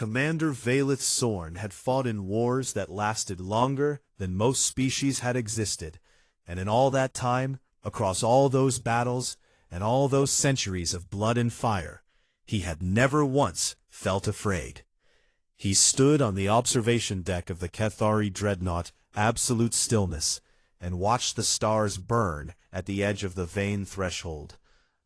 Commander Valeth Sorn had fought in wars that lasted longer than most species had existed, and in all that time, across all those battles and all those centuries of blood and fire, he had never once felt afraid. He stood on the observation deck of the Cathari dreadnought, absolute stillness, and watched the stars burn at the edge of the Vane threshold,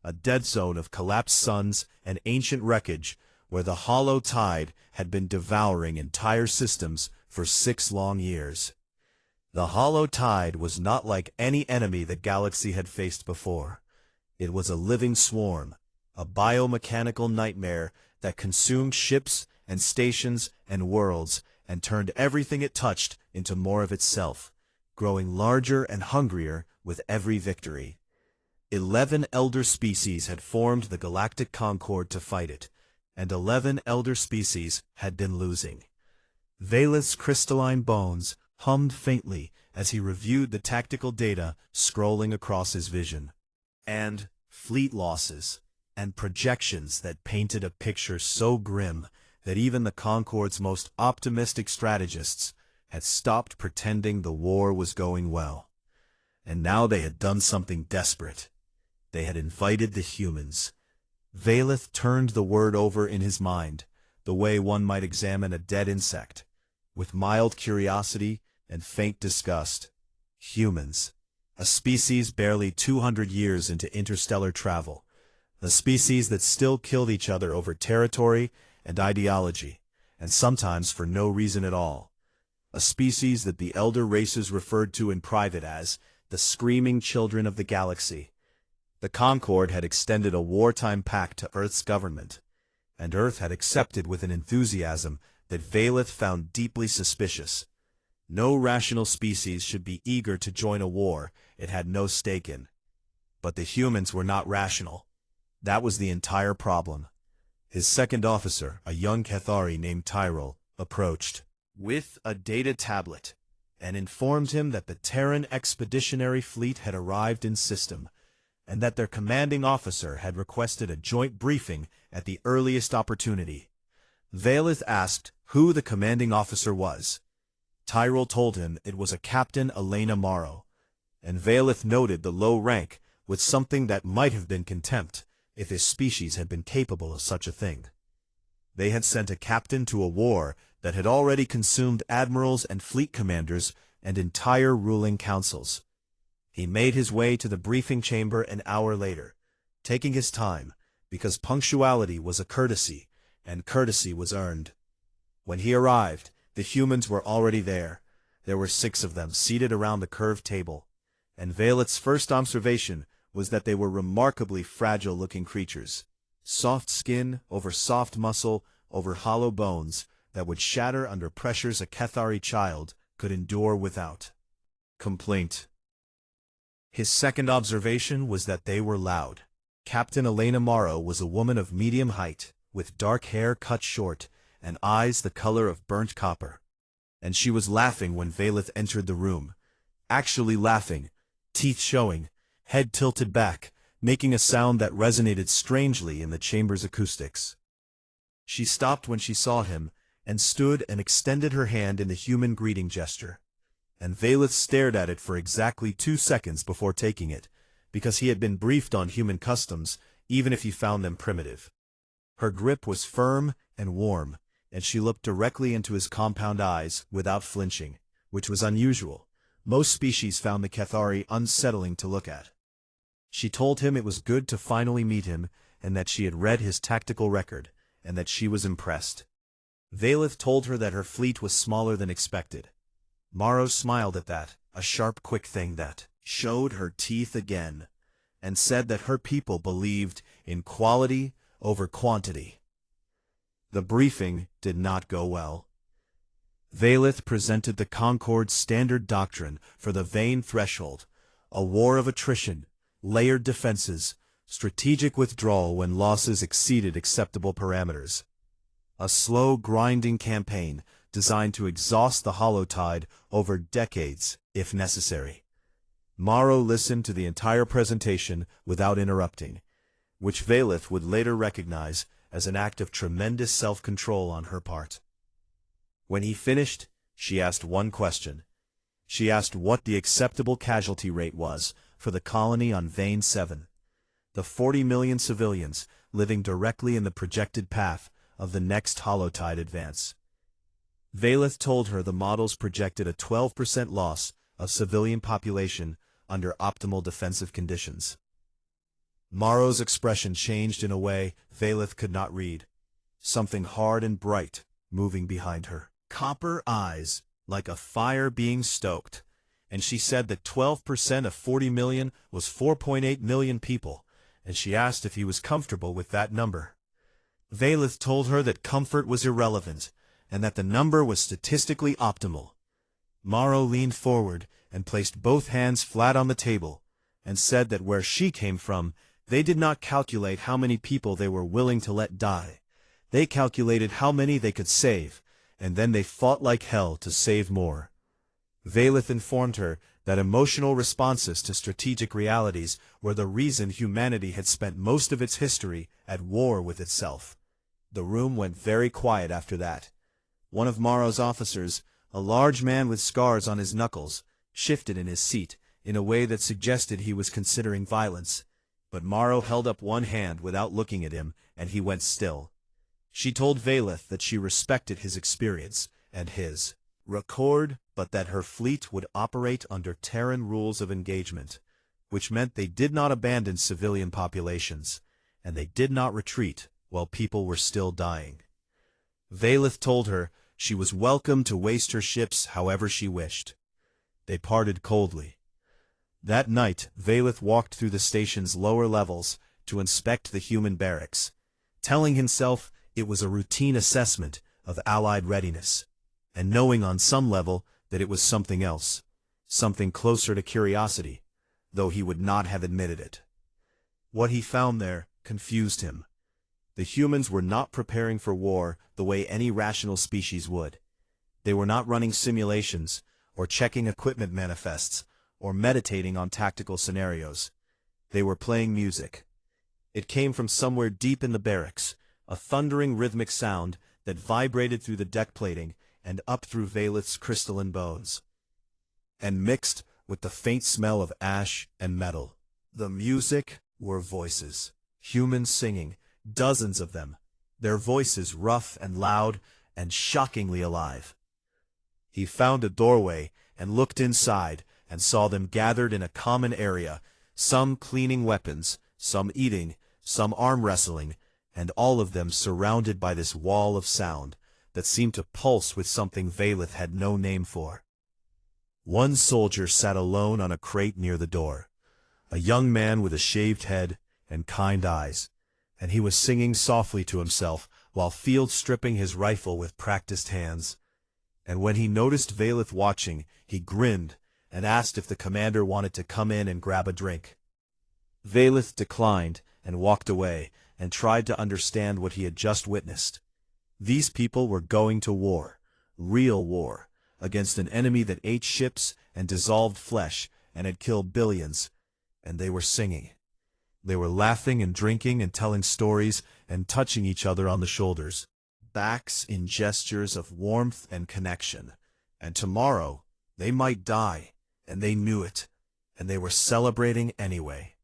a dead zone of collapsed suns and ancient wreckage where the hollow tide had been devouring entire systems for 6 long years. The hollow tide was not like any enemy the galaxy had faced before. It was a living swarm, a biomechanical nightmare that consumed ships and stations and worlds and turned everything it touched into more of itself, growing larger and hungrier with every victory. 11 elder species had formed the Galactic Concord to fight it, and 11 elder species had been losing. Valeth's crystalline bones hummed faintly as he reviewed the tactical data scrolling across his vision. And fleet losses, and projections that painted a picture so grim that even the Concord's most optimistic strategists had stopped pretending the war was going well. And now they had done something desperate. They had invited the humans. Valeth turned the word over in his mind, the way one might examine a dead insect, with mild curiosity and faint disgust. Humans, a species barely 200 years into interstellar travel, a species that still killed each other over territory and ideology, and sometimes for no reason at all. A species that the elder races referred to in private as the screaming children of the galaxy. The Concord had extended a wartime pact to Earth's government, and Earth had accepted with an enthusiasm that Valeth found deeply suspicious. No rational species should be eager to join a war it had no stake in. But the humans were not rational. That was the entire problem. His second officer, a young Cathari named Tyrell, approached with a data tablet and informed him that the Terran Expeditionary Fleet had arrived in system, and that their commanding officer had requested a joint briefing at the earliest opportunity. Valeth asked who the commanding officer was. Tyrell told him it was a Captain Elena Morrow, and Valeth noted the low rank with something that might have been contempt if his species had been capable of such a thing. They had sent a captain to a war that had already consumed admirals and fleet commanders and entire ruling councils. He made his way to the briefing chamber an hour later, taking his time, because punctuality was a courtesy, and courtesy was earned. When he arrived, the humans were already there. There were 6 of them seated around the curved table, and Valeth's first observation was that they were remarkably fragile-looking creatures. Soft skin over soft muscle over hollow bones that would shatter under pressures a Cathari child could endure without complaint. His second observation was that they were loud. Captain Elena Morrow was a woman of medium height, with dark hair cut short and eyes the color of burnt copper. And she was laughing when Valeth entered the room. Actually laughing, teeth showing, head tilted back, making a sound that resonated strangely in the chamber's acoustics. She stopped when she saw him, and stood and extended her hand in the human greeting gesture. And Valeth stared at it for exactly 2 seconds before taking it, because he had been briefed on human customs, even if he found them primitive. Her grip was firm and warm, and she looked directly into his compound eyes without flinching, which was unusual. Most species found the Cathari unsettling to look at. She told him it was good to finally meet him, and that she had read his tactical record, and that she was impressed. Valeth told her that her fleet was smaller than expected. Morrow smiled at that, a sharp, quick thing that showed her teeth again, and said that her people believed in quality over quantity. The briefing did not go well. Valeth presented the Concord's standard doctrine for the Vane threshold, a war of attrition, layered defenses, strategic withdrawal when losses exceeded acceptable parameters. A slow, grinding campaign designed to exhaust the hollow tide over decades, if necessary. Morrow listened to the entire presentation without interrupting, which Valeth would later recognize as an act of tremendous self-control on her part. When he finished, she asked one question. She asked what the acceptable casualty rate was for the colony on Vane 7, the 40 million civilians living directly in the projected path of the next Holotide advance. Valeth told her the models projected a 12% loss of civilian population under optimal defensive conditions. Morrow's expression changed in a way Valeth could not read, something hard and bright moving behind her copper eyes, like a fire being stoked, and she said that 12% of 40 million was 4.8 million people, and she asked if he was comfortable with that number. Valeth told her that comfort was irrelevant, and that the number was statistically optimal. Morrow leaned forward and placed both hands flat on the table, and said that where she came from, they did not calculate how many people they were willing to let die. They calculated how many they could save, and then they fought like hell to save more. Valeth informed her that emotional responses to strategic realities were the reason humanity had spent most of its history at war with itself. The room went very quiet after that. One of Morrow's officers, a large man with scars on his knuckles, shifted in his seat in a way that suggested he was considering violence, but Morrow held up one hand without looking at him, and he went still. She told Valeth that she respected his experience and his record, but that her fleet would operate under Terran rules of engagement, which meant they did not abandon civilian populations, and they did not retreat while people were still dying. Valeth told her she was welcome to waste her ships however she wished. They parted coldly. That night, Valeth walked through the station's lower levels to inspect the human barracks, telling himself it was a routine assessment of Allied readiness, and knowing on some level that it was something else, something closer to curiosity, though he would not have admitted it. What he found there confused him. The humans were not preparing for war the way any rational species would. They were not running simulations, or checking equipment manifests, or meditating on tactical scenarios. They were playing music. It came from somewhere deep in the barracks, a thundering rhythmic sound that vibrated through the deck plating and up through Valeth's crystalline bones, and mixed with the faint smell of ash and metal. The music were voices, humans singing, dozens of them, their voices rough and loud and shockingly alive. He found a doorway and looked inside and saw them gathered in a common area, some cleaning weapons, some eating, some arm wrestling, and all of them surrounded by this wall of sound that seemed to pulse with something Valeth had no name for. One soldier sat alone on a crate near the door, a young man with a shaved head and kind eyes, and he was singing softly to himself while field stripping his rifle with practiced hands. And when he noticed Valeth watching, he grinned and asked if the commander wanted to come in and grab a drink. Valeth declined and walked away and tried to understand what he had just witnessed. These people were going to war, real war, against an enemy that ate ships and dissolved flesh and had killed billions, and they were singing. They were laughing and drinking and telling stories and touching each other on the shoulders, backs in gestures of warmth and connection. And tomorrow they might die, and they knew it, and they were celebrating anyway.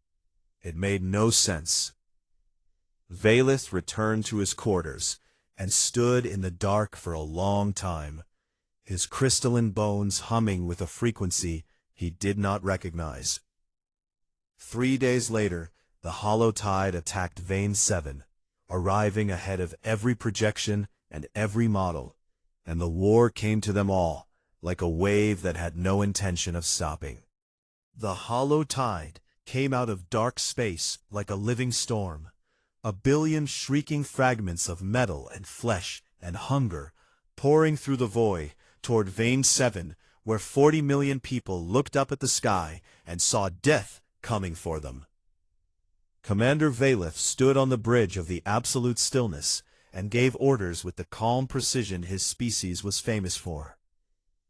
It made no sense. Valeth returned to his quarters and stood in the dark for a long time, his crystalline bones humming with a frequency he did not recognize. 3 days later, the Holotide attacked Vane 7, arriving ahead of every projection and every model, and the war came to them all, like a wave that had no intention of stopping. The Holotide came out of dark space like a living storm, a billion shrieking fragments of metal and flesh and hunger pouring through the void toward Vane 7, where 40 million people looked up at the sky and saw death coming for them. Commander Valeth stood on the bridge of the absolute stillness and gave orders with the calm precision his species was famous for.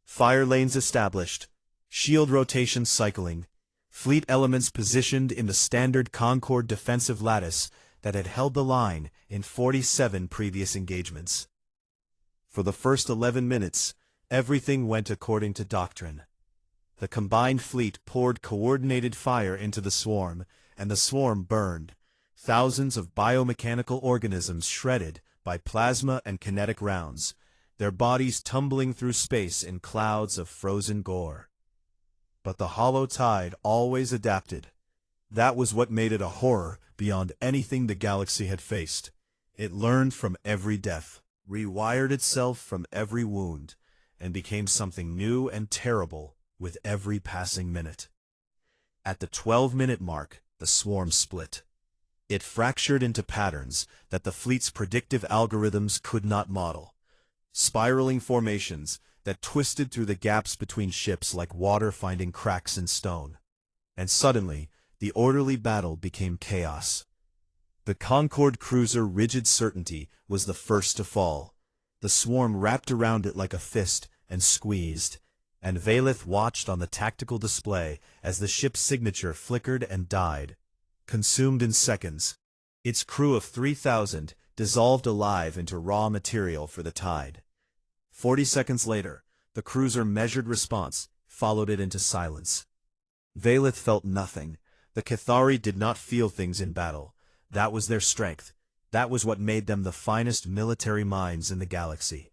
Fire lanes established, shield rotations cycling, fleet elements positioned in the standard Concord defensive lattice that had held the line in 47 previous engagements. For the first 11 minutes, everything went according to doctrine. The combined fleet poured coordinated fire into the swarm, and the swarm burned, thousands of biomechanical organisms shredded by plasma and kinetic rounds, their bodies tumbling through space in clouds of frozen gore. But the hollow tide always adapted. That was what made it a horror beyond anything the galaxy had faced. It learned from every death, rewired itself from every wound, and became something new and terrible with every passing minute. At the 12-minute mark, the swarm split. It fractured into patterns that the fleet's predictive algorithms could not model. Spiraling formations that twisted through the gaps between ships like water finding cracks in stone. And suddenly, the orderly battle became chaos. The Concorde cruiser Rigid Certainty was the first to fall. The swarm wrapped around it like a fist and squeezed, and Valeth watched on the tactical display as the ship's signature flickered and died, consumed in seconds. Its crew of 3,000 dissolved alive into raw material for the tide. 40 seconds later, the cruiser measured response followed it into silence. Valeth felt nothing. The Cathari did not feel things in battle. That was their strength. That was what made them the finest military minds in the galaxy.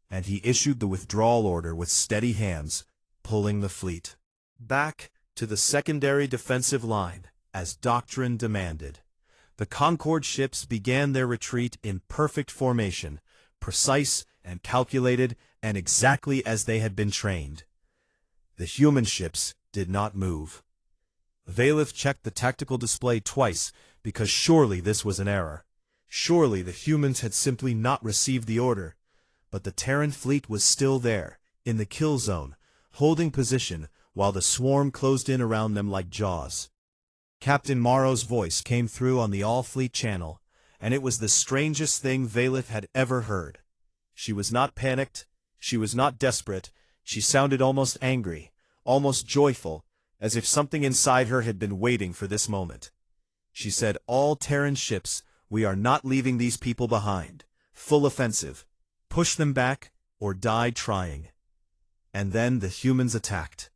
And he issued the withdrawal order with steady hands, pulling the fleet back to the secondary defensive line, as doctrine demanded. The Concorde ships began their retreat in perfect formation, precise and calculated, and exactly as they had been trained. The human ships did not move. Valeth checked the tactical display twice, because surely this was an error. Surely the humans had simply not received the order. But the Terran fleet was still there, in the kill zone, holding position while the swarm closed in around them like jaws. Captain Morrow's voice came through on the all-fleet channel, and it was the strangest thing Valeth had ever heard. She was not panicked, she was not desperate, she sounded almost angry, almost joyful, as if something inside her had been waiting for this moment. She said, "All Terran ships, we are not leaving these people behind. Full offensive. Push them back, or die trying." And then the humans attacked.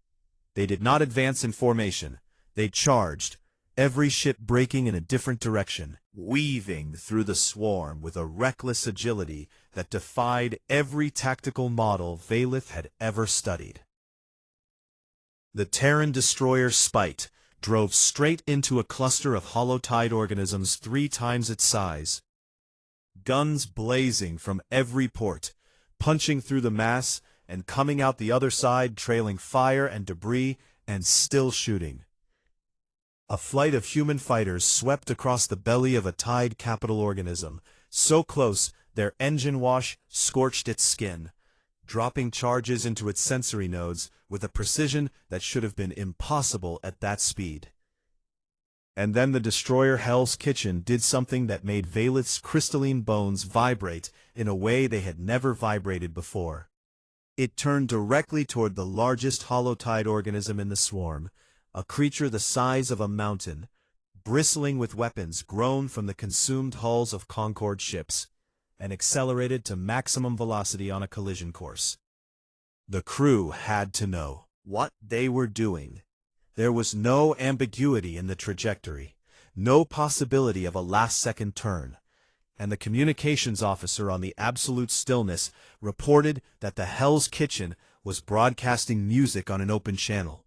They did not advance in formation. They charged, every ship breaking in a different direction, weaving through the swarm with a reckless agility that defied every tactical model Valeth had ever studied. The Terran destroyer Spite drove straight into a cluster of hollow tide organisms 3 times its size. Guns blazing from every port, punching through the mass and coming out the other side trailing fire and debris and still shooting. A flight of human fighters swept across the belly of a tide capital organism, so close their engine wash scorched its skin, dropping charges into its sensory nodes with a precision that should have been impossible at that speed. And then the destroyer Hell's Kitchen did something that made Valeth's crystalline bones vibrate in a way they had never vibrated before. It turned directly toward the largest hollow-tide organism in the swarm, a creature the size of a mountain, bristling with weapons grown from the consumed hulls of Concorde ships, and accelerated to maximum velocity on a collision course. The crew had to know what they were doing. There was no ambiguity in the trajectory, no possibility of a last-second turn, and the communications officer on the absolute stillness reported that the Hell's Kitchen was broadcasting music on an open channel,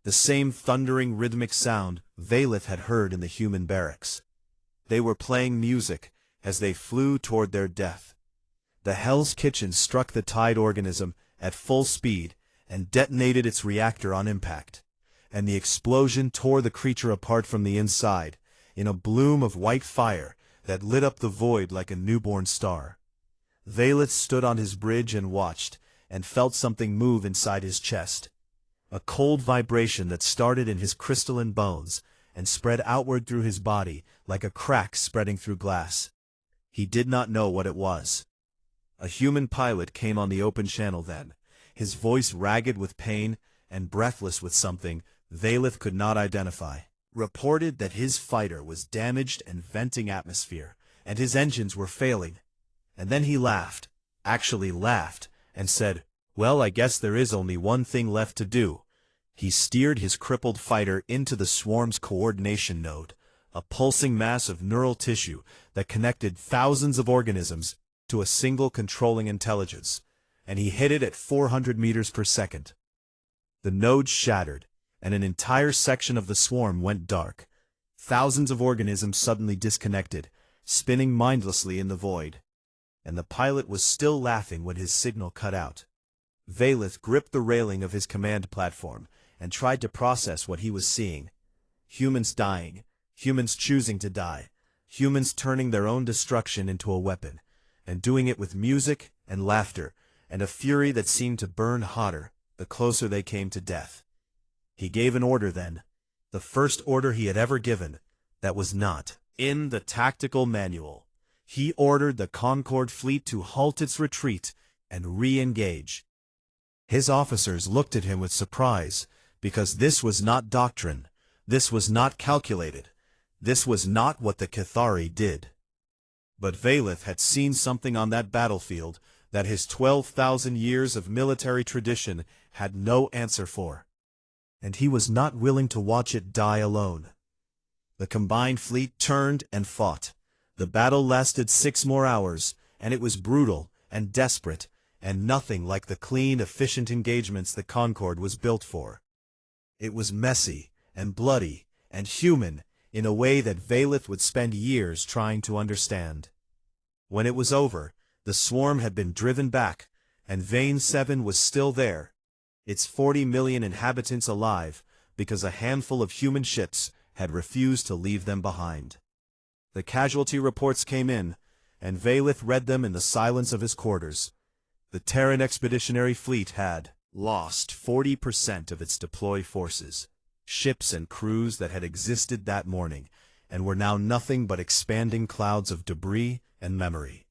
the same thundering rhythmic sound Valeth had heard in the human barracks. They were playing music as they flew toward their death. The Hell's Kitchen struck the tide organism at full speed and detonated its reactor on impact, and the explosion tore the creature apart from the inside, in a bloom of white fire that lit up the void like a newborn star. Valeth stood on his bridge and watched, and felt something move inside his chest. A cold vibration that started in his crystalline bones and spread outward through his body like a crack spreading through glass. He did not know what it was. A human pilot came on the open channel then, his voice ragged with pain and breathless with something Valeth could not identify. reported that his fighter was damaged and venting atmosphere, and his engines were failing. And then he laughed, actually laughed, and said, "Well, I guess there is only one thing left to do." He steered his crippled fighter into the swarm's coordination node, a pulsing mass of neural tissue that connected thousands of organisms to a single controlling intelligence, and he hit it at 400 meters per second. The node shattered, and an entire section of the swarm went dark. Thousands of organisms suddenly disconnected, spinning mindlessly in the void. And the pilot was still laughing when his signal cut out. Vayleth gripped the railing of his command platform and tried to process what he was seeing. Humans dying, humans choosing to die, humans turning their own destruction into a weapon, and doing it with music and laughter and a fury that seemed to burn hotter the closer they came to death. He gave an order then, the first order he had ever given, that was not in the tactical manual. He ordered the Concorde fleet to halt its retreat and re-engage. His officers looked at him with surprise, because this was not doctrine, this was not calculated, this was not what the Cathari did. But Vayleth had seen something on that battlefield that his 12,000 years of military tradition had no answer for. And he was not willing to watch it die alone. The combined fleet turned and fought. The battle lasted 6 more hours, and it was brutal and desperate, and nothing like the clean, efficient engagements the Concorde was built for. It was messy and bloody and human in a way that Vayleth would spend years trying to understand. When it was over, the swarm had been driven back, and Vane 7 was still there, its 40 million inhabitants alive, because a handful of human ships had refused to leave them behind. The casualty reports came in, and Vayleth read them in the silence of his quarters. The Terran Expeditionary Fleet had lost 40% of its deployed forces, ships and crews that had existed that morning, and were now nothing but expanding clouds of debris and memory.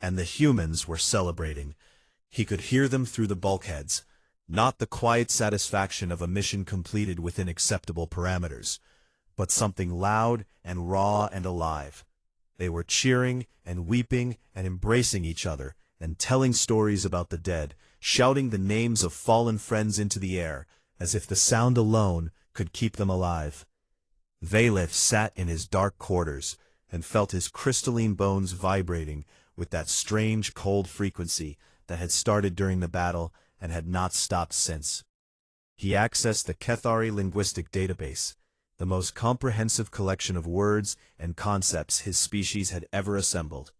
And the humans were celebrating. He could hear them through the bulkheads, not the quiet satisfaction of a mission completed within acceptable parameters, but something loud and raw and alive. They were cheering and weeping and embracing each other and telling stories about the dead, shouting the names of fallen friends into the air, as if the sound alone could keep them alive. Vayleth sat in his dark quarters and felt his crystalline bones vibrating with that strange cold frequency that had started during the battle and had not stopped since. He accessed the Cathari linguistic database, the most comprehensive collection of words and concepts his species had ever assembled.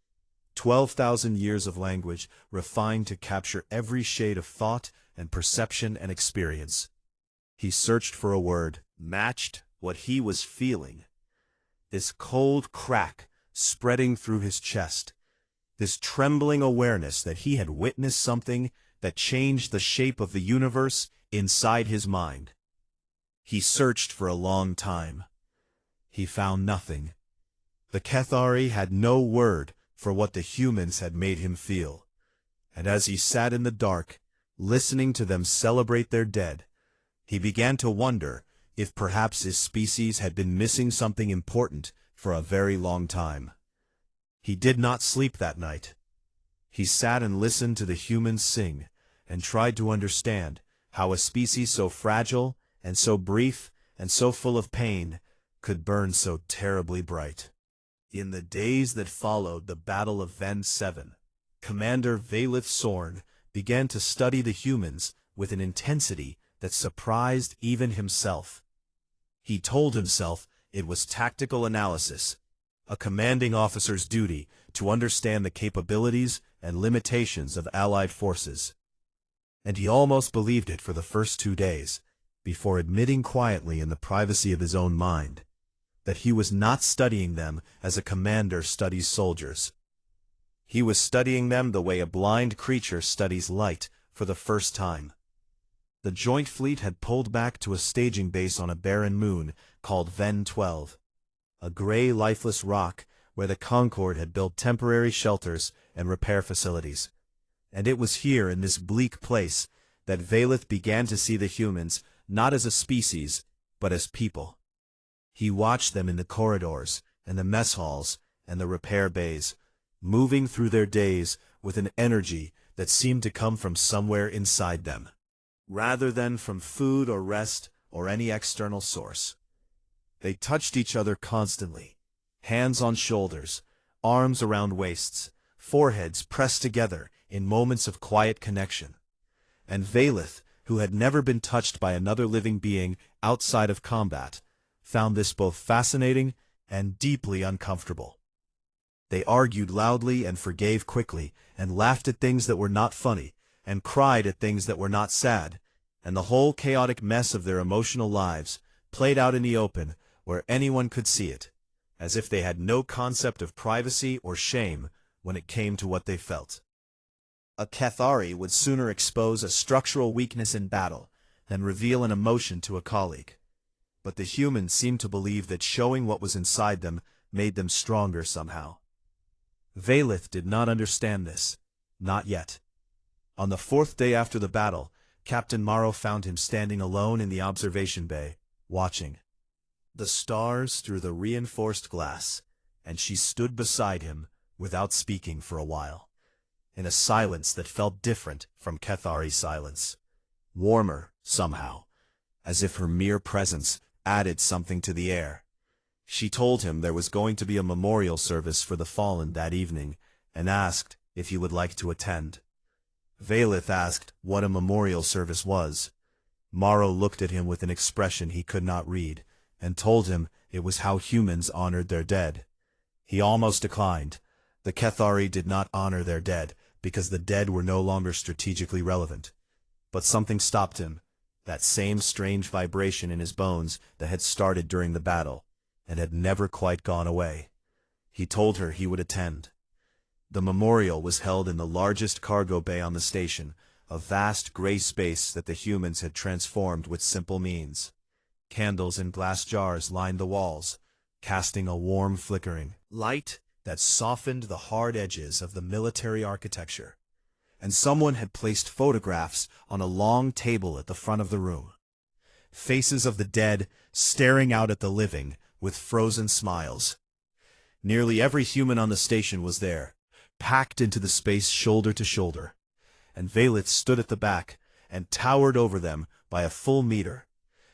12,000 years of language refined to capture every shade of thought and perception and experience. He searched for a word, matched what he was feeling. This cold crack spreading through his chest, this trembling awareness that he had witnessed something that changed the shape of the universe inside his mind. He searched for a long time. He found nothing. The Cathari had no word for what the humans had made him feel. And as he sat in the dark, listening to them celebrate their dead, he began to wonder if perhaps his species had been missing something important for a very long time. He did not sleep that night. He sat and listened to the humans sing, and tried to understand how a species so fragile and so brief and so full of pain could burn so terribly bright. In the days that followed the Battle of Ven 7, Commander Vayleth Sorn began to study the humans with an intensity that surprised even himself. He told himself it was tactical analysis, a commanding officer's duty to understand the capabilities and limitations of Allied forces. And he almost believed it for the first 2 days, before admitting quietly in the privacy of his own mind that he was not studying them as a commander studies soldiers. He was studying them the way a blind creature studies light for the first time. The joint fleet had pulled back to a staging base on a barren moon called Ven 12, a gray, lifeless rock where the Concorde had built temporary shelters and repair facilities. And it was here in this bleak place that Vayleth began to see the humans not as a species, but as people. He watched them in the corridors, and the mess halls, and the repair bays, moving through their days with an energy that seemed to come from somewhere inside them, rather than from food or rest or any external source. They touched each other constantly, hands on shoulders, arms around waists, foreheads pressed together in moments of quiet connection. And Valeth, who had never been touched by another living being outside of combat, found this both fascinating and deeply uncomfortable. They argued loudly and forgave quickly, and laughed at things that were not funny, and cried at things that were not sad, and the whole chaotic mess of their emotional lives played out in the open where anyone could see it, as if they had no concept of privacy or shame when it came to what they felt. A Cathari would sooner expose a structural weakness in battle than reveal an emotion to a colleague. But the humans seemed to believe that showing what was inside them made them stronger somehow. Valeth did not understand this, not yet. On the fourth day after the battle, Captain Morrow found him standing alone in the observation bay, watching the stars through the reinforced glass, and she stood beside him without speaking for a while, in a silence that felt different from Cathari's silence, warmer somehow, as if her mere presence added something to the air. She told him there was going to be a memorial service for the fallen that evening, and asked if he would like to attend. Valeth asked what a memorial service was. Morrow looked at him with an expression he could not read, and told him it was how humans honored their dead. He almost declined. The Cathari did not honor their dead, because the dead were no longer strategically relevant. But something stopped him, that same strange vibration in his bones that had started during the battle, and had never quite gone away. He told her he would attend. The memorial was held in the largest cargo bay on the station, a vast gray space that the humans had transformed with simple means. Candles in glass jars lined the walls, casting a warm flickering light that softened the hard edges of the military architecture. And someone had placed photographs on a long table at the front of the room. Faces of the dead staring out at the living with frozen smiles. Nearly every human on the station was there, packed into the space shoulder to shoulder, and Valeth stood at the back and towered over them by a full meter,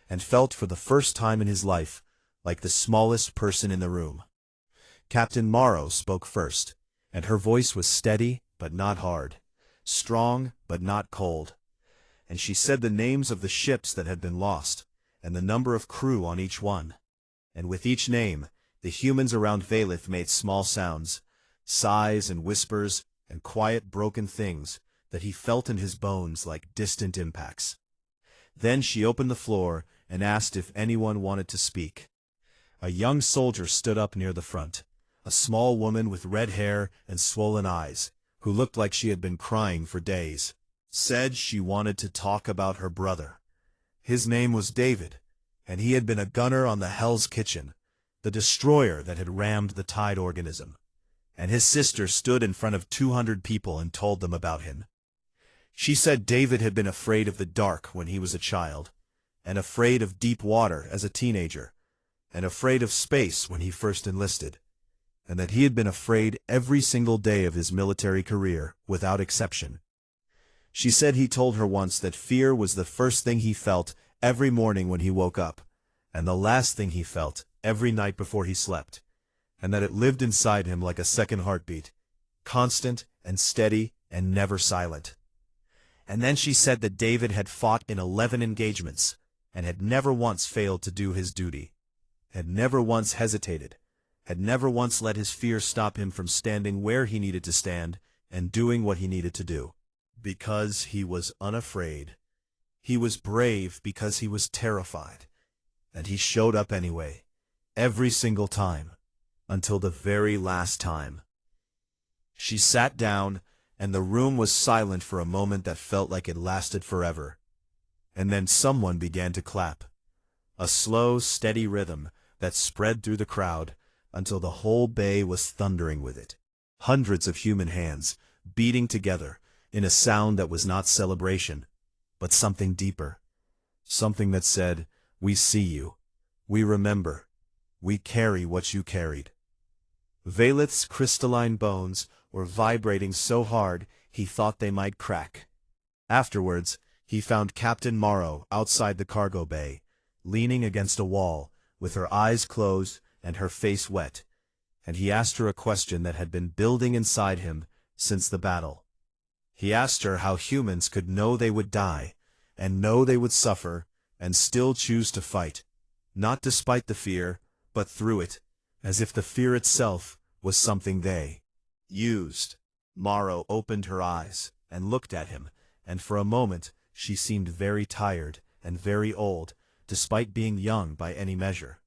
and felt for the first time in his life like the smallest person in the room. Captain Morrow spoke first, and her voice was steady but not hard, strong but not cold, and she said the names of the ships that had been lost, and the number of crew on each one. And with each name, the humans around Valeth made small sounds, sighs and whispers and quiet broken things that he felt in his bones like distant impacts. Then she opened the floor and asked if anyone wanted to speak. A young soldier stood up near the front, a small woman with red hair and swollen eyes, who looked like she had been crying for days, said she wanted to talk about her brother. His name was David, and he had been a gunner on the Hell's Kitchen, the destroyer that had rammed the Tide organism. And his sister stood in front of 200 people and told them about him. She said David had been afraid of the dark when he was a child, and afraid of deep water as a teenager, and afraid of space when he first enlisted, and that he had been afraid every single day of his military career, without exception. She said he told her once that fear was the first thing he felt every morning when he woke up, and the last thing he felt every night before he slept, and that it lived inside him like a second heartbeat, constant and steady and never silent. And then she said that David had fought in 11 engagements, and had never once failed to do his duty, had never once hesitated, had never once let his fear stop him from standing where he needed to stand and doing what he needed to do, because he was unafraid. He was brave because he was terrified, and he showed up anyway, every single time, until the very last time. She sat down, and the room was silent for a moment that felt like it lasted forever. And then someone began to clap, a slow, steady rhythm that spread through the crowd until the whole bay was thundering with it. Hundreds of human hands beating together in a sound that was not celebration, but something deeper, something that said, "We see you, we remember, We carry what you carried." Valeth's crystalline bones were vibrating so hard he thought they might crack. Afterwards, he found Captain Morrow outside the cargo bay, leaning against a wall, with her eyes closed and her face wet, and he asked her a question that had been building inside him since the battle. He asked her how humans could know they would die, and know they would suffer, and still choose to fight, not despite the fear, but through it, as if the fear itself was something they used. Morrow opened her eyes and looked at him, and for a moment she seemed very tired and very old, despite being young by any measure.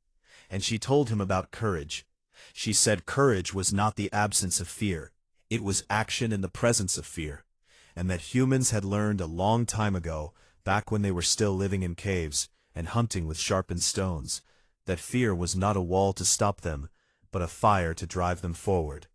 And she told him about courage. She said courage was not the absence of fear, it was action in the presence of fear, and that humans had learned a long time ago, back when they were still living in caves and hunting with sharpened stones, that fear was not a wall to stop them, but a fire to drive them forward.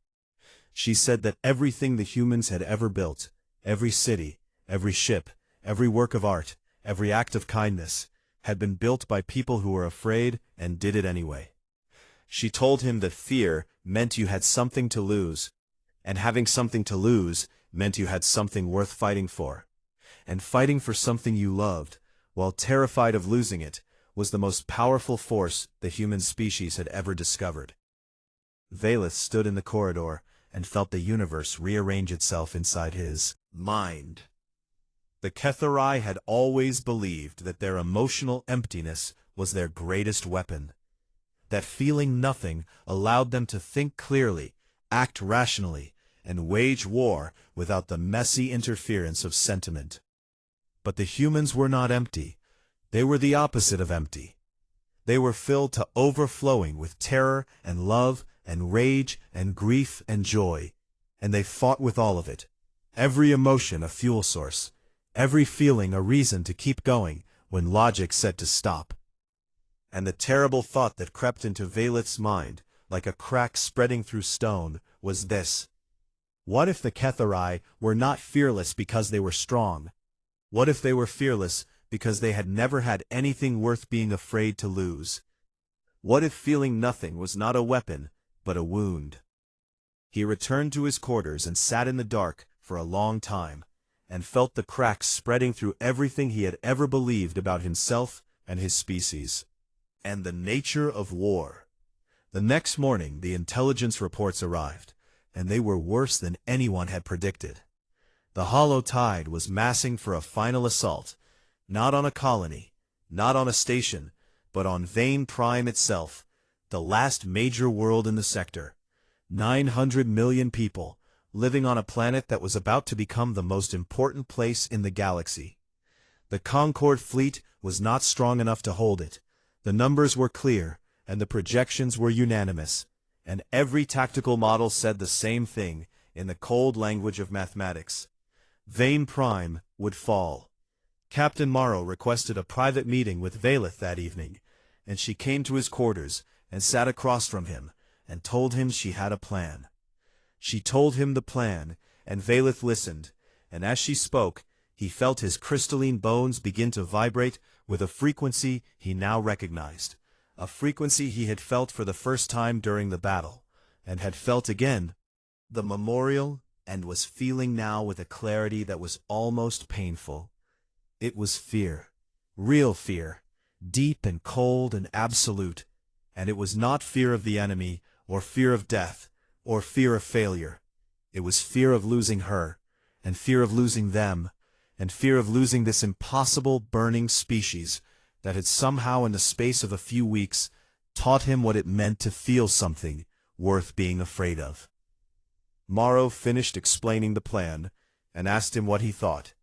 She said that everything the humans had ever built, every city, every ship, every work of art, every act of kindness, had been built by people who were afraid and did it anyway. She told him that fear meant you had something to lose, and having something to lose meant you had something worth fighting for. And fighting for something you loved, while terrified of losing it, was the most powerful force the human species had ever discovered. Valeth stood in the corridor and felt the universe rearrange itself inside his mind. The Ketharai had always believed that their emotional emptiness was their greatest weapon, that feeling nothing allowed them to think clearly, act rationally, and wage war without the messy interference of sentiment. But the humans were not empty. They were the opposite of empty. They were filled to overflowing with terror and love and rage and grief and joy, and they fought with all of it. Every emotion a fuel source, every feeling a reason to keep going when logic said to stop. And the terrible thought that crept into Valeth's mind, like a crack spreading through stone, was this: what if the Ketharai were not fearless because they were strong? What if they were fearless because they had never had anything worth being afraid to lose? What if feeling nothing was not a weapon, but a wound? He returned to his quarters and sat in the dark for a long time, and felt the cracks spreading through everything he had ever believed about himself and his species. And the nature of war. The next morning the intelligence reports arrived, and they were worse than anyone had predicted. The hollow tide was massing for a final assault, not on a colony, not on a station, but on Vane Prime itself, the last major world in the sector. 900 million people, living on a planet that was about to become the most important place in the galaxy. The Concord fleet was not strong enough to hold it. The numbers were clear, and the projections were unanimous, and every tactical model said the same thing in the cold language of mathematics. Vane Prime would fall. Captain Morrow requested a private meeting with Valeth that evening, and she came to his quarters and sat across from him and told him she had a plan. She told him the plan, and Valeth listened, and as she spoke, he felt his crystalline bones begin to vibrate with a frequency he now recognized, a frequency he had felt for the first time during the battle, and had felt again, the memorial, and was feeling now with a clarity that was almost painful. It was fear, real fear, deep and cold and absolute, and it was not fear of the enemy, or fear of death, or fear of failure. It was fear of losing her, and fear of losing them, and fear of losing this impossible burning species that had somehow in the space of a few weeks taught him what it meant to feel something worth being afraid of. Morrow finished explaining the plan, and asked him what he thought.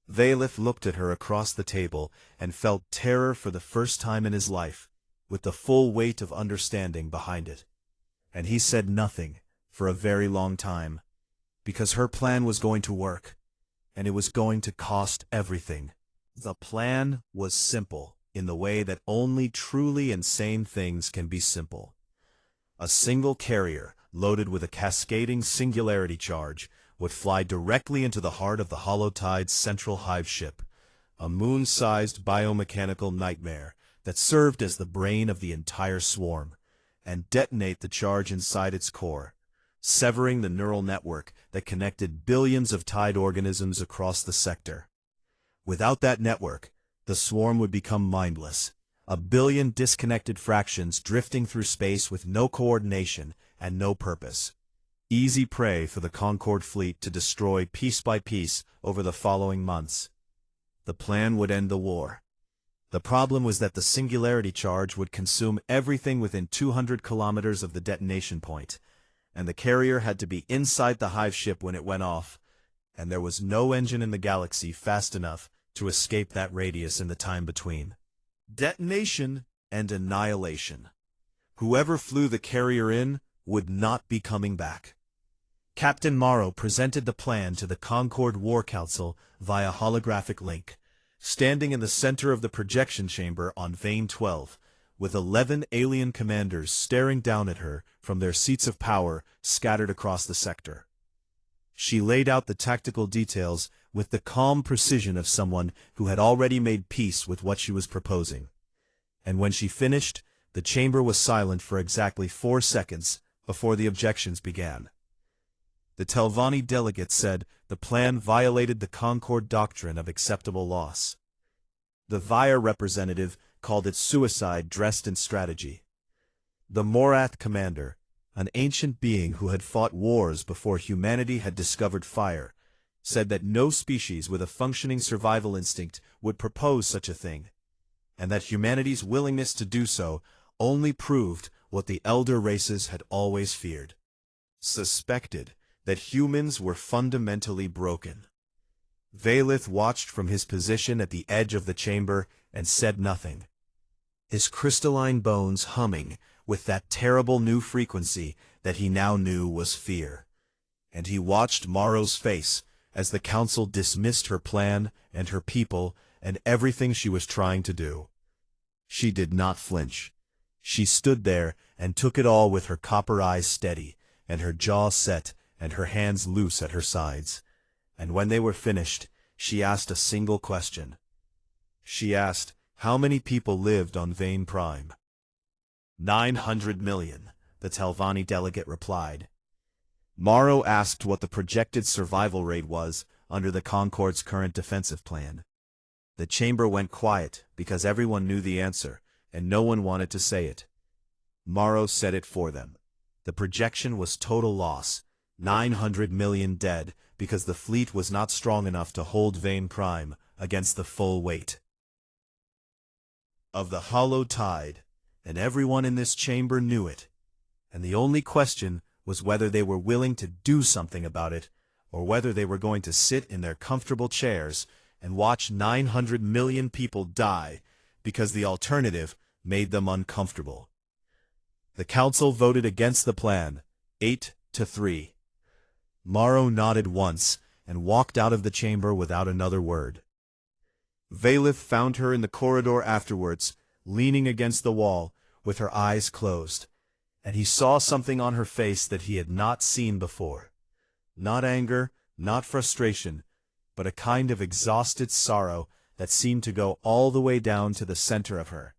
Valeth looked at her across the table and felt terror for the first time in his life, with the full weight of understanding behind it. And he said nothing for a very long time, because her plan was going to work, and it was going to cost everything. The plan was simple in the way that only truly insane things can be simple. A single carrier, loaded with a cascading singularity charge, would fly directly into the heart of the hollow tide's central hive ship, a moon-sized biomechanical nightmare that served as the brain of the entire swarm, and detonate the charge inside its core, severing the neural network that connected billions of tide organisms across the sector. Without that network, the swarm would become mindless, a billion disconnected fractions drifting through space with no coordination and no purpose. Easy prey for the Concorde fleet to destroy piece by piece over the following months. The plan would end the war. The problem was that the singularity charge would consume everything within 200 kilometers of the detonation point, and the carrier had to be inside the hive ship when it went off, and there was no engine in the galaxy fast enough to escape that radius in the time between detonation and annihilation. Whoever flew the carrier in would not be coming back. Captain Morrow presented the plan to the Concorde War Council via holographic link, standing in the center of the projection chamber on Vane 12, with 11 alien commanders staring down at her from their seats of power scattered across the sector. She laid out the tactical details with the calm precision of someone who had already made peace with what she was proposing. And when she finished, the chamber was silent for exactly 4 seconds before the objections began. The Telvanni delegate said the plan violated the Concorde doctrine of acceptable loss. The Vire representative called it suicide dressed in strategy. The Morath commander, an ancient being who had fought wars before humanity had discovered fire, said that no species with a functioning survival instinct would propose such a thing, and that humanity's willingness to do so only proved what the elder races had always feared, suspected that humans were fundamentally broken. Valith watched from his position at the edge of the chamber and said nothing, his crystalline bones humming with that terrible new frequency that he now knew was fear. And he watched Morrow's face as the council dismissed her plan and her people and everything she was trying to do. She did not flinch. She stood there and took it all with her copper eyes steady, and her jaw set, and her hands loose at her sides. And when they were finished, she asked a single question. She asked how many people lived on Vane Prime. 900 million, the Telvanni delegate replied. Morrow asked what the projected survival rate was under the Concorde's current defensive plan. The chamber went quiet because everyone knew the answer, and no one wanted to say it. Morrow said it for them. The projection was total loss, 900 million dead, because the fleet was not strong enough to hold Vane Prime against the full weight of the hollow tide, and everyone in this chamber knew it, and the only question was whether they were willing to do something about it, or whether they were going to sit in their comfortable chairs and watch 900 million people die because the alternative made them uncomfortable. The council voted against the plan, 8-3. Morrow nodded once and walked out of the chamber without another word. Valith found her in the corridor afterwards, leaning against the wall, with her eyes closed, and he saw something on her face that he had not seen before. Not anger, not frustration, but a kind of exhausted sorrow that seemed to go all the way down to the center of her,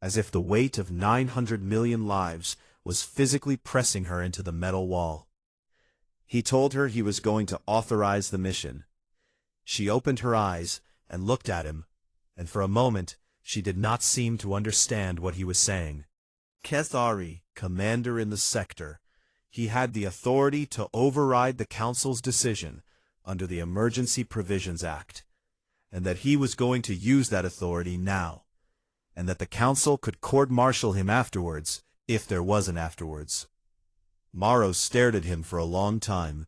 as if the weight of 900 million lives was physically pressing her into the metal wall. He told her he was going to authorize the mission. She opened her eyes and looked at him, and for a moment she did not seem to understand what he was saying. Kethari, commander in the sector, he had the authority to override the council's decision under the Emergency Provisions Act, and that he was going to use that authority now, and that the council could court-martial him afterwards, if there was an afterwards. Morrow stared at him for a long time,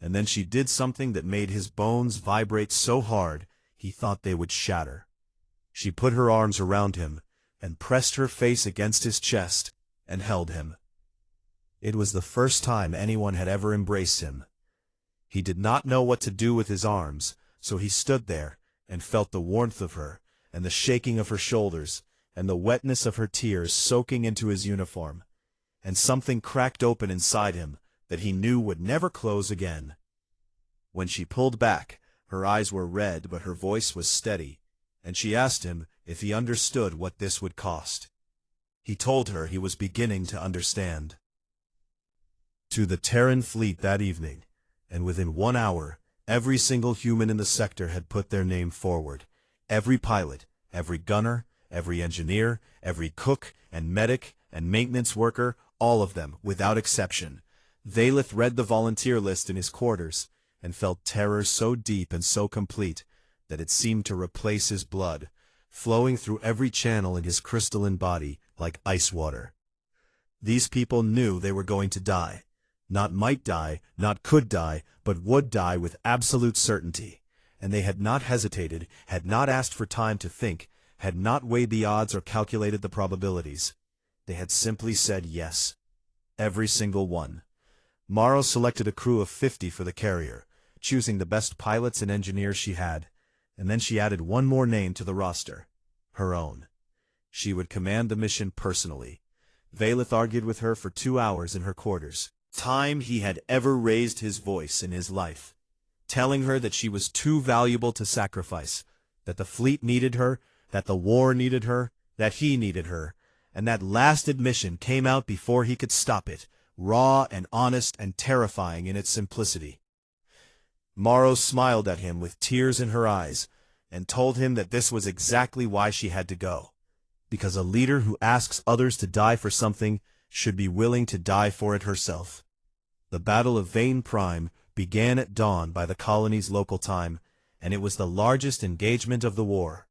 and then she did something that made his bones vibrate so hard he thought they would shatter. She put her arms around him and pressed her face against his chest and held him. It was the first time anyone had ever embraced him. He did not know what to do with his arms, so he stood there and felt the warmth of her and the shaking of her shoulders and the wetness of her tears soaking into his uniform, and something cracked open inside him that he knew would never close again. When she pulled back, her eyes were red but her voice was steady, and she asked him if he understood what this would cost. He told her he was beginning to understand. To the Terran fleet that evening, and within 1 hour, every single human in the sector had put their name forward. Every pilot, every gunner, every engineer, every cook and medic and maintenance worker, all of them, without exception. Valeth read the volunteer list in his quarters, and felt terror so deep and so complete that it seemed to replace his blood, flowing through every channel in his crystalline body like ice water. These people knew they were going to die. Not might die, not could die, but would die with absolute certainty. And they had not hesitated, had not asked for time to think, had not weighed the odds or calculated the probabilities. They had simply said yes. Every single one. Morrow selected a crew of 50 for the carrier, choosing the best pilots and engineers she had, and then she added one more name to the roster, her own. She would command the mission personally. Valeth argued with her for 2 hours in her quarters. Time he had ever raised his voice in his life, telling her that she was too valuable to sacrifice, that the fleet needed her, that the war needed her, that he needed her, and that last admission came out before he could stop it, raw and honest and terrifying in its simplicity. Morrow smiled at him with tears in her eyes, and told him that this was exactly why she had to go, because a leader who asks others to die for something should be willing to die for it herself. The Battle of Vane Prime began at dawn by the colony's local time, and it was the largest engagement of the war.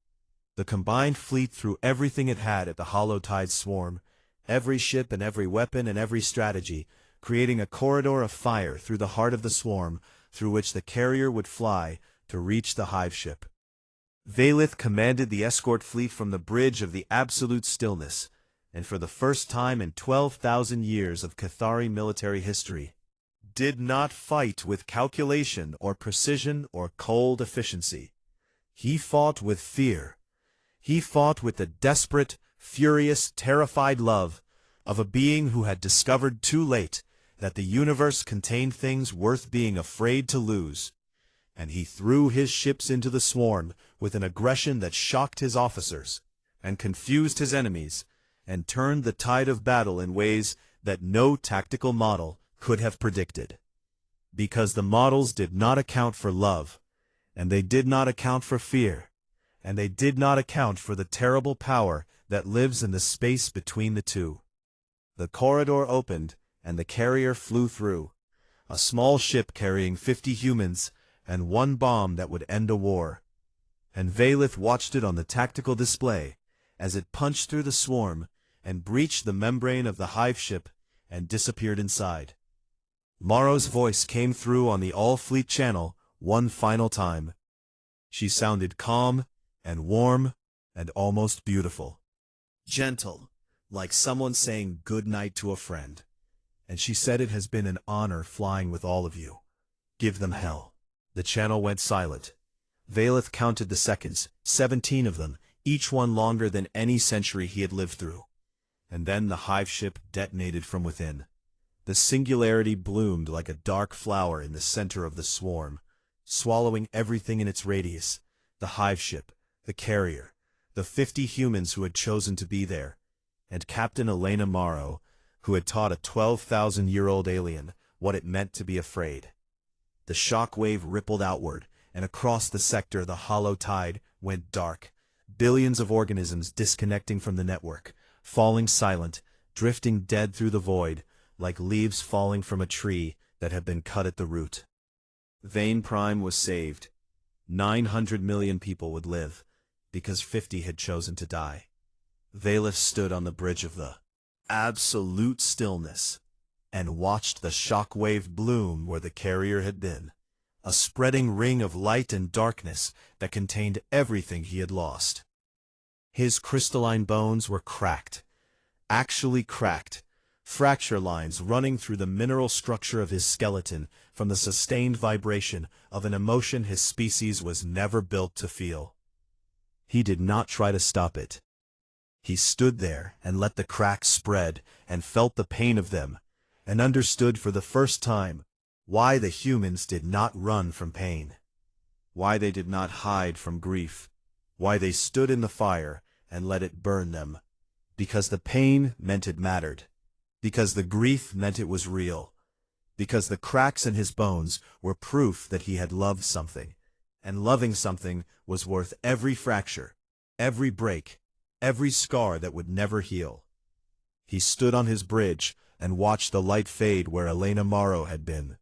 The combined fleet threw everything it had at the hollow tide swarm, every ship and every weapon and every strategy, creating a corridor of fire through the heart of the swarm, through which the carrier would fly to reach the hive ship. Valeth commanded the escort fleet from the bridge of the absolute stillness, and for the first time in 12,000 years of Cathari military history, did not fight with calculation or precision or cold efficiency. He fought with fear. He fought with the desperate, furious, terrified love of a being who had discovered too late that the universe contained things worth being afraid to lose. And he threw his ships into the swarm with an aggression that shocked his officers, and confused his enemies, and turned the tide of battle in ways that no tactical model could have predicted. Because the models did not account for love, and they did not account for fear, and they did not account for the terrible power that lives in the space between the two. The corridor opened, and the carrier flew through, a small ship carrying 50 humans and one bomb that would end a war. And Valeth watched it on the tactical display as it punched through the swarm and breached the membrane of the hive ship and disappeared inside. Morrow's voice came through on the all-fleet channel one final time. She sounded calm and warm and almost beautiful. Gentle, like someone saying good night to a friend. And she said, "It has been an honor flying with all of you. Give them hell." The channel went silent. Valeth counted the seconds, 17 of them, each one longer than any century he had lived through. And then the hive ship detonated from within. The singularity bloomed like a dark flower in the center of the swarm, swallowing everything in its radius, the hive ship, the carrier, the 50 humans who had chosen to be there, and Captain Elena Morrow, who had taught a 12,000-year-old alien what it meant to be afraid. The shock wave rippled outward, and across the sector the hollow tide went dark, billions of organisms disconnecting from the network, falling silent, drifting dead through the void, like leaves falling from a tree that had been cut at the root. Vane Prime was saved. 900 million people would live, because 50 had chosen to die. Valeth stood on the bridge of the absolute stillness, and watched the shock wave bloom where the carrier had been, a spreading ring of light and darkness that contained everything he had lost. His crystalline bones were cracked, actually cracked, fracture lines running through the mineral structure of his skeleton from the sustained vibration of an emotion his species was never built to feel. He did not try to stop it. He stood there and let the cracks spread and felt the pain of them, and understood for the first time why the humans did not run from pain, why they did not hide from grief, why they stood in the fire and let it burn them, because the pain meant it mattered, because the grief meant it was real, because the cracks in his bones were proof that he had loved something, and loving something was worth every fracture, every break, every scar that would never heal. He stood on his bridge and watched the light fade where Elena Morrow had been,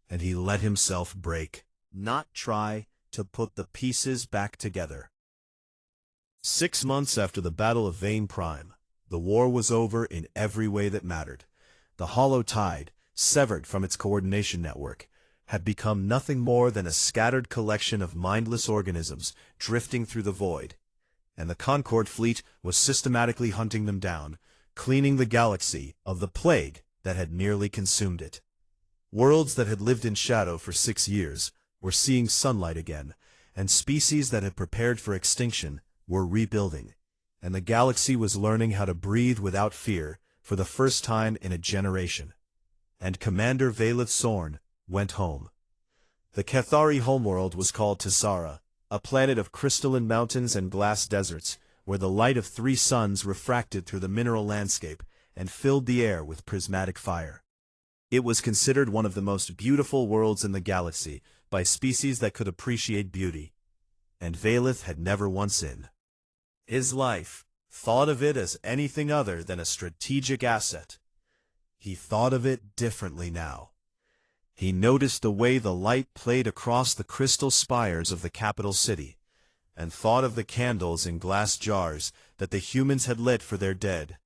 and he let himself break, not try to put the pieces back together. 6 months after the Battle of Vane Prime, the war was over in every way that mattered. The hollow tide, severed from its coordination network, had become nothing more than a scattered collection of mindless organisms drifting through the void, and the Concord fleet was systematically hunting them down, cleaning the galaxy of the plague that had nearly consumed it. Worlds that had lived in shadow for 6 years were seeing sunlight again, and species that had prepared for extinction were rebuilding, and the galaxy was learning how to breathe without fear for the first time in a generation. And Commander Valeth Sorn went home. The Cathari homeworld was called Tessara, a planet of crystalline mountains and glass deserts, where the light of 3 suns refracted through the mineral landscape and filled the air with prismatic fire. It was considered one of the most beautiful worlds in the galaxy by species that could appreciate beauty, and Valeth had never once in his life thought of it as anything other than a strategic asset. He thought of it differently now. He noticed the way the light played across the crystal spires of the capital city, and thought of the candles in glass jars that the humans had lit for their dead.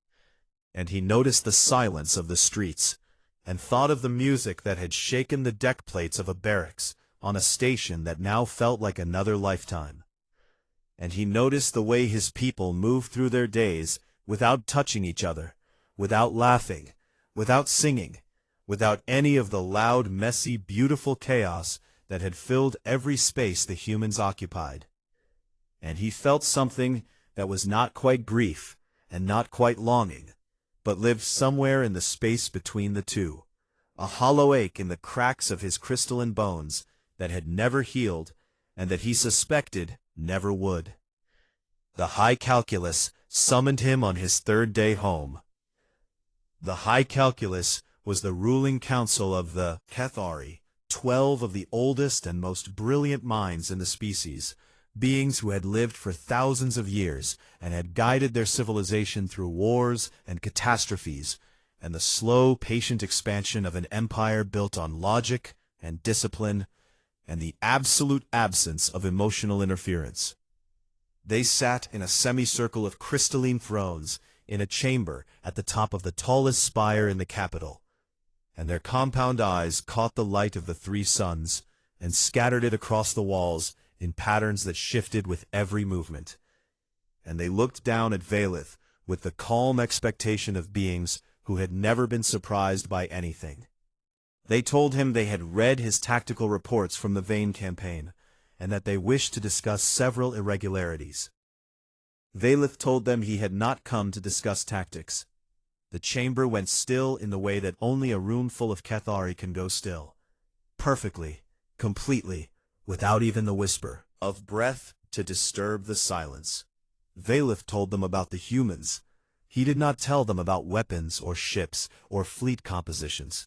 And he noticed the silence of the streets, and thought of the music that had shaken the deck plates of a barracks on a station that now felt like another lifetime. And he noticed the way his people moved through their days without touching each other, without laughing, without singing, without any of the loud, messy, beautiful chaos that had filled every space the humans occupied. And he felt something that was not quite grief and not quite longing, but lived somewhere in the space between the two, a hollow ache in the cracks of his crystalline bones that had never healed and that he suspected never would. The High Calculus summoned him on his 3rd day home. The High Calculus was the ruling council of the Cathari, 12 of the oldest and most brilliant minds in the species, beings who had lived for thousands of years and had guided their civilization through wars and catastrophes and the slow, patient expansion of an empire built on logic and discipline and the absolute absence of emotional interference. They sat in a semicircle of crystalline thrones in a chamber at the top of the tallest spire in the capital, and their compound eyes caught the light of the 3 suns and scattered it across the walls in patterns that shifted with every movement. And they looked down at Valeth with the calm expectation of beings who had never been surprised by anything. They told him they had read his tactical reports from the Vane campaign, and that they wished to discuss several irregularities. Valeth told them he had not come to discuss tactics. The chamber went still in the way that only a room full of Cathari can go still. Perfectly, completely, without even the whisper of breath to disturb the silence. Valeth told them about the humans. He did not tell them about weapons or ships or fleet compositions.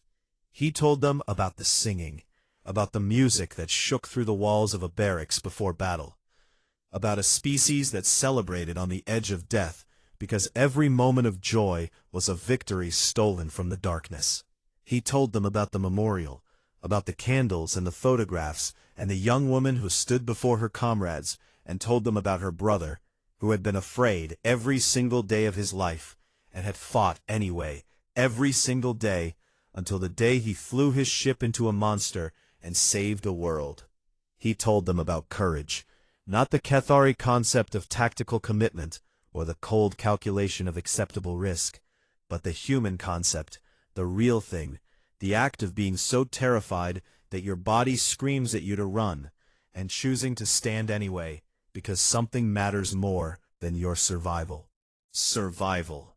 He told them about the singing, about the music that shook through the walls of a barracks before battle, about a species that celebrated on the edge of death because every moment of joy was a victory stolen from the darkness. He told them about the memorial, about the candles and the photographs and the young woman who stood before her comrades, and told them about her brother, who had been afraid every single day of his life and had fought anyway, every single day, until the day he flew his ship into a monster and saved a world. He told them about courage, not the Cathari concept of tactical commitment or the cold calculation of acceptable risk, but the human concept, the real thing, the act of being so terrified that your body screams at you to run, and choosing to stand anyway, because something matters more than your survival. Survival.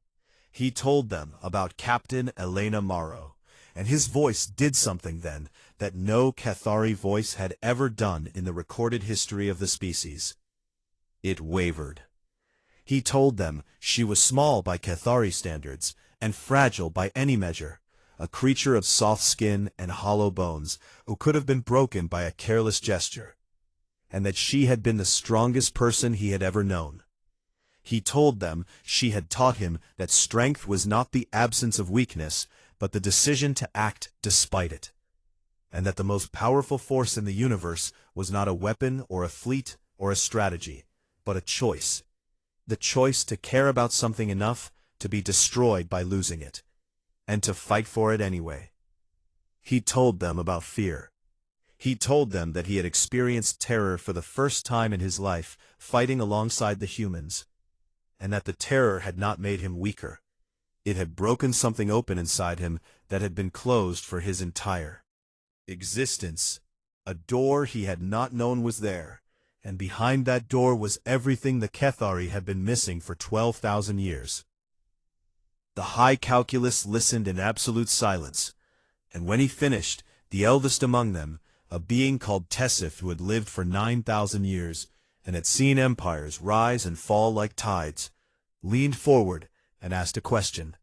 He told them about Captain Elena Morrow, and his voice did something then that no Cathari voice had ever done in the recorded history of the species. It wavered. He told them she was small by Cathari standards, and fragile by any measure, a creature of soft skin and hollow bones who could have been broken by a careless gesture, and that she had been the strongest person he had ever known. He told them she had taught him that strength was not the absence of weakness, but the decision to act despite it, and that the most powerful force in the universe was not a weapon or a fleet or a strategy, but a choice. The choice to care about something enough to be destroyed by losing it, and to fight for it anyway. He told them about fear. He told them that he had experienced terror for the first time in his life, fighting alongside the humans, and that the terror had not made him weaker. It had broken something open inside him that had been closed for his entire existence. A door he had not known was there, and behind that door was everything the Cathari had been missing for 12,000 years. The high calculus listened in absolute silence, and when he finished, the eldest among them, a being called Tessif who had lived for 9,000 years, and had seen empires rise and fall like tides, leaned forward and asked a question.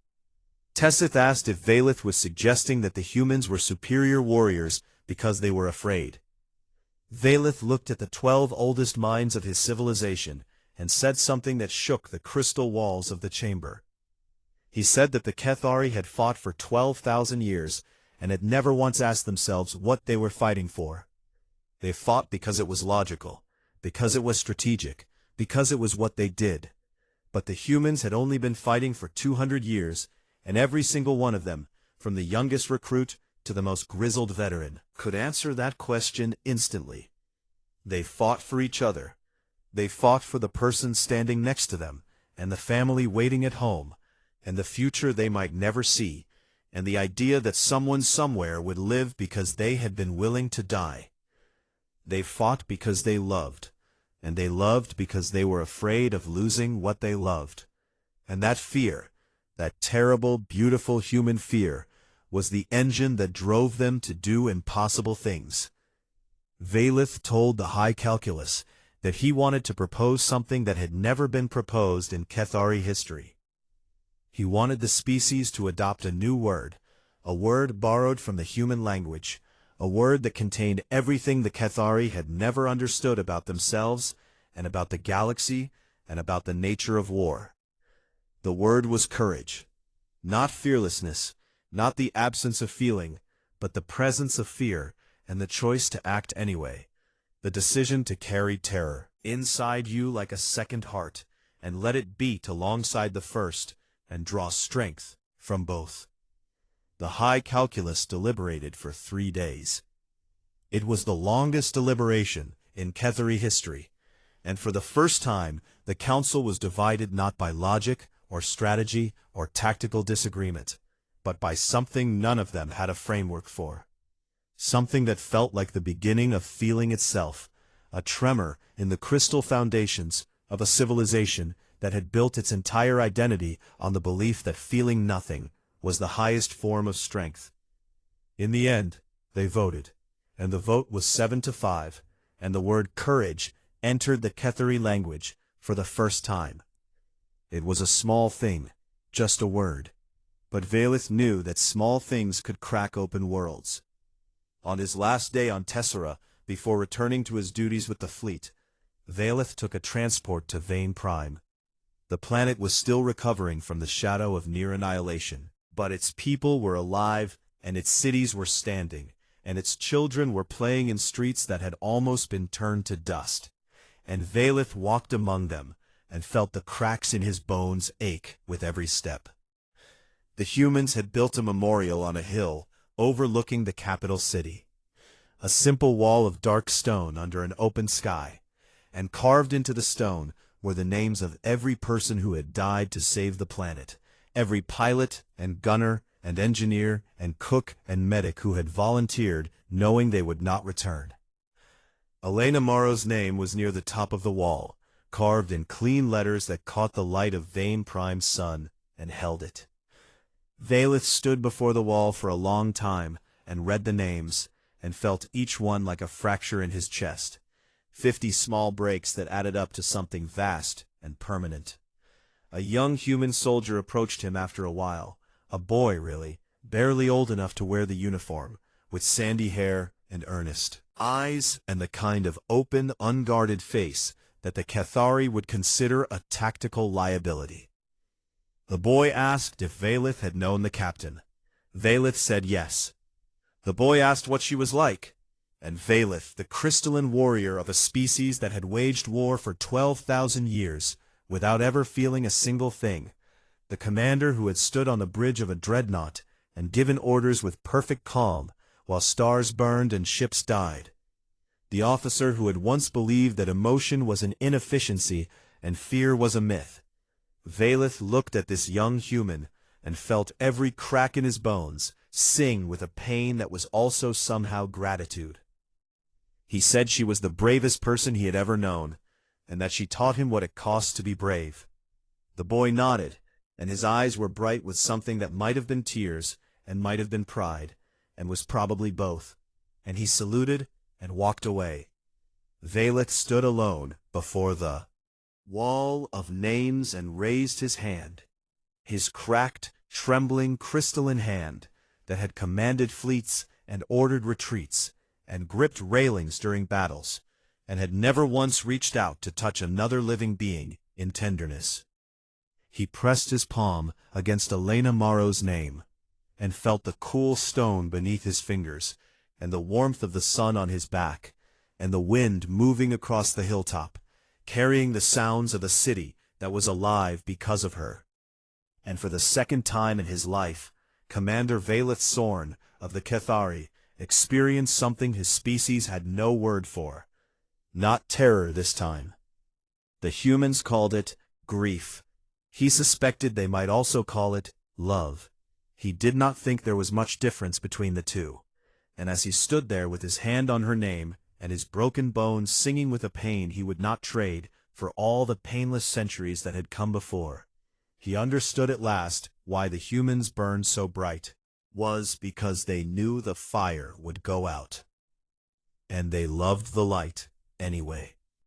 Tessif asked if Valeth was suggesting that the humans were superior warriors because they were afraid. Valeth looked at the 12 oldest minds of his civilization and said something that shook the crystal walls of the chamber. He said that the Cathari had fought for 12,000 years and had never once asked themselves what they were fighting for. They fought because it was logical, because it was strategic, because it was what they did. But the humans had only been fighting for 200 years, and every single one of them, from the youngest recruit to the most grizzled veteran, could answer that question instantly. They fought for each other. They fought for the person standing next to them, and the family waiting at home, and the future they might never see, and the idea that someone somewhere would live because they had been willing to die. They fought because they loved, and they loved because they were afraid of losing what they loved. And that fear, that terrible, beautiful human fear, was the engine that drove them to do impossible things. Valeth told the high calculus that he wanted to propose something that had never been proposed in Cathari history. He wanted the species to adopt a new word, a word borrowed from the human language, a word that contained everything the Cathari had never understood about themselves and about the galaxy and about the nature of war. The word was courage, not fearlessness, not the absence of feeling, but the presence of fear and the choice to act anyway, the decision to carry terror inside you like a second heart and let it beat alongside the first, and draw strength from both. The high calculus deliberated for 3 days. It was the longest deliberation in Cathari history, and for the first time the council was divided not by logic or strategy or tactical disagreement, but by something none of them had a framework for. Something that felt like the beginning of feeling itself, a tremor in the crystal foundations of a civilization that had built its entire identity on the belief that feeling nothing was the highest form of strength. In the end, they voted, and the vote was 7-5, and the word courage entered the Cathari language for the first time. It was a small thing, just a word, but Valeth knew that small things could crack open worlds. On his last day on Tessera, before returning to his duties with the fleet, Valeth took a transport to Vane Prime. The planet was still recovering from the shadow of near annihilation, but its people were alive, and its cities were standing, and its children were playing in streets that had almost been turned to dust. And Valeth walked among them, and felt the cracks in his bones ache with every step. The humans had built a memorial on a hill overlooking the capital city. A simple wall of dark stone under an open sky, and carved into the stone were the names of every person who had died to save the planet, every pilot and gunner and engineer and cook and medic who had volunteered knowing they would not return. Elena Morrow's name was near the top of the wall, carved in clean letters that caught the light of Vane Prime's sun and held it. Valeth stood before the wall for a long time and read the names, and felt each one like a fracture in his chest. 50 small breaks that added up to something vast and permanent. A young human soldier approached him after a while, a boy really, barely old enough to wear the uniform, with sandy hair and earnest eyes and the kind of open, unguarded face that the Cathari would consider a tactical liability. The boy asked if Valith had known the captain. Valith said yes. The boy asked what she was like, and Valith, the crystalline warrior of a species that had waged war for 12,000 years, without ever feeling a single thing, the commander who had stood on the bridge of a dreadnought and given orders with perfect calm while stars burned and ships died, the officer who had once believed that emotion was an inefficiency and fear was a myth. Valith looked at this young human and felt every crack in his bones sing with a pain that was also somehow gratitude. He said she was the bravest person he had ever known, and that she taught him what it costs to be brave. The boy nodded, and his eyes were bright with something that might have been tears and might have been pride, and was probably both, and he saluted and walked away. Valith stood alone before the wall of names and raised his hand, his cracked, trembling, crystalline hand that had commanded fleets and ordered retreats and gripped railings during battles, and had never once reached out to touch another living being in tenderness. He pressed his palm against Elena Morrow's name, and felt the cool stone beneath his fingers, and the warmth of the sun on his back, and the wind moving across the hilltop, carrying the sounds of a city that was alive because of her. And for the second time in his life, Commander Valith Sorn of the Cathari experienced something his species had no word for. Not terror this time. The humans called it grief. He suspected they might also call it love. He did not think there was much difference between the two, and as he stood there with his hand on her name and his broken bones singing with a pain he would not trade for all the painless centuries that had come before, he understood at last why the humans burned so bright. Was because they knew the fire would go out. And they loved the light anyway.